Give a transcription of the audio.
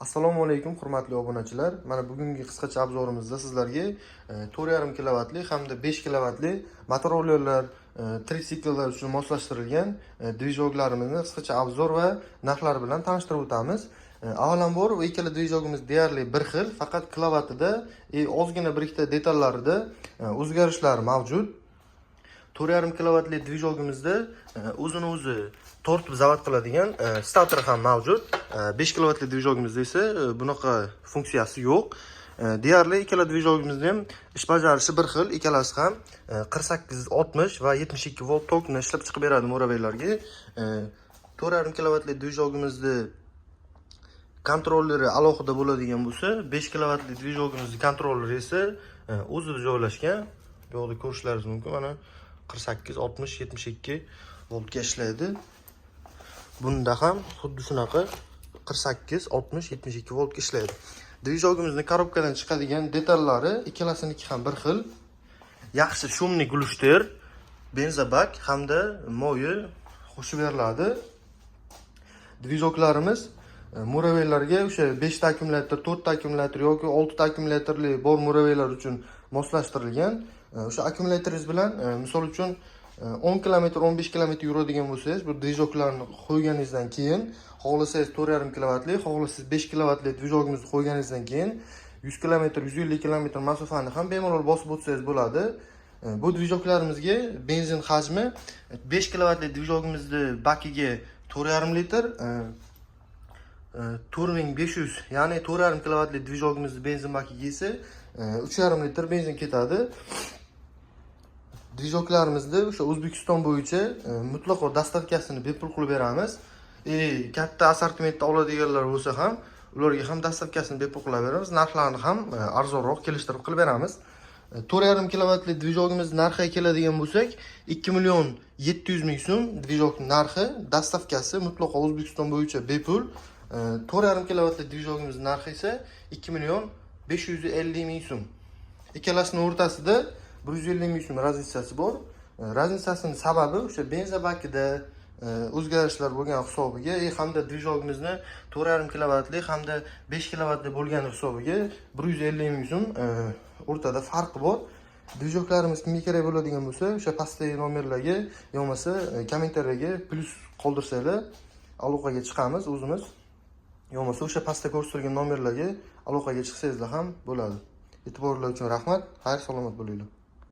Assalomu alaykum hurmatli obunachilar. Mana bugungi qisqacha obzorimizda sizlarga 4,5 kilovatli hamda 5 kilovatli motorollerlar, tritsikllar uchun moslashtirilgan dvijoklarimizni qisqacha obzor va narxlari bilan tanishtirib o'tamiz. Avvalambor bu ikkala dvijogimiz deyarli bir xil, faqat kilovatida ozgina bir ikkita detallarida o'zgarishlar mavjud. 4,5 kilovatli dvijogimizda o'zini o'zi tortib zavod qiladigan stator ham mavjud. 5 kilovatli dvijogimizda esa bunaqa funksiyasi yo'q. Deyarli ikkala dvijogimizda ham ish bajarishi bir xil, ikkalasi ham 48, 60 va 72 volt tokni ishlab chiqib beradi murabaylarga. 4,5 kilovatli dvijogimizni kontrolleri alohida bo'ladigan bo'lsa, 5 kilovatli dvijogimizning kontrolleri esa o'zida joylashgan. Bu yerda ko'rishlaringiz mumkin. Mana 48, 60, 72 voltga ishlaydi. Bunda ham xuddi shunaqa 48, 60, 72 voltga ishlaydi. Dvijogimizning korobkadan chiqadigan detallari ikkalasiniki ham bir xil. Yaxshi shumli glushter, benzobak hamda moyi qo'shib beriladi. Dvijoklarimiz muravaylarga o'sha 5 ta akkumulyator, 4 ta akkumulyator yoki 6 ta akkumulyatorli bor muravaylar uchun moslashtirilgan. O'sha akkumulyatorimiz bilan misol uchun 10 km, 15 km yuradigan bo'lsangiz, bu dvijoklarni qo'yganingizdan keyin, xohlasangiz 4,5 kilovatli, xohlasangiz 5 kilovatli dvijogimizni qo'yganingizdan keyin 100 km, 150 km masofani ham bemalol bosib o'tsangiz bo'ladi. Bu dvijoklarimizga benzin hajmi 5 kilovatli dvijogimizni bakiga 4,5 litr, 4500, ya'ni 4,5 kilovatli dvijogimizni benzin bakiga esa 3,5 litr benzin ketadi. Dvijoklarimizni o'sha O'zbekiston bo'yicha mutlaqo dastavkasini bepul qilib beramiz. Katta assortimentda oladiganlar bo'lsa ham, ularga ham dastavkasini bepul qilib beramiz. Narxlarni ham arzonroq kelishtirib qilib beramiz. 4,5 kilovatli dvijogimiz narxiga keladigan bo'lsak, 2 million 700 ming so'm dvijok narxi, dastavkasi mutlaqo O'zbekiston bo'yicha bepul. 4,5 kilovatli dvijogimiz narxi esa 2 million 550 ming so'm. Ikkalasining o'rtasida 150 ming so'm razницasi bor. Razницasining sababi o'sha benzobakida o'zgarishlar bo'lgan hisobiga hamda dvijogimizni 4,5 kilovatli hamda 5 kilovatli bo'lgani hisobiga 150 ming so'm o'rtada farqi bor. Dvijoklarimiz kimga kerak bo'ladigan bo'lsa, o'sha pastdagi nomerlarga yo'lmasa kommentariyaga plus qoldirsanglar aloqaga chiqamiz o'zimiz. Yo'lmasa o'sha pastda ko'rsatilgan nomerlarga aloqaga chiqsangizlar ham bo'ladi. E'tiborlar uchun rahmat. Xayr, salomat bo'linglar.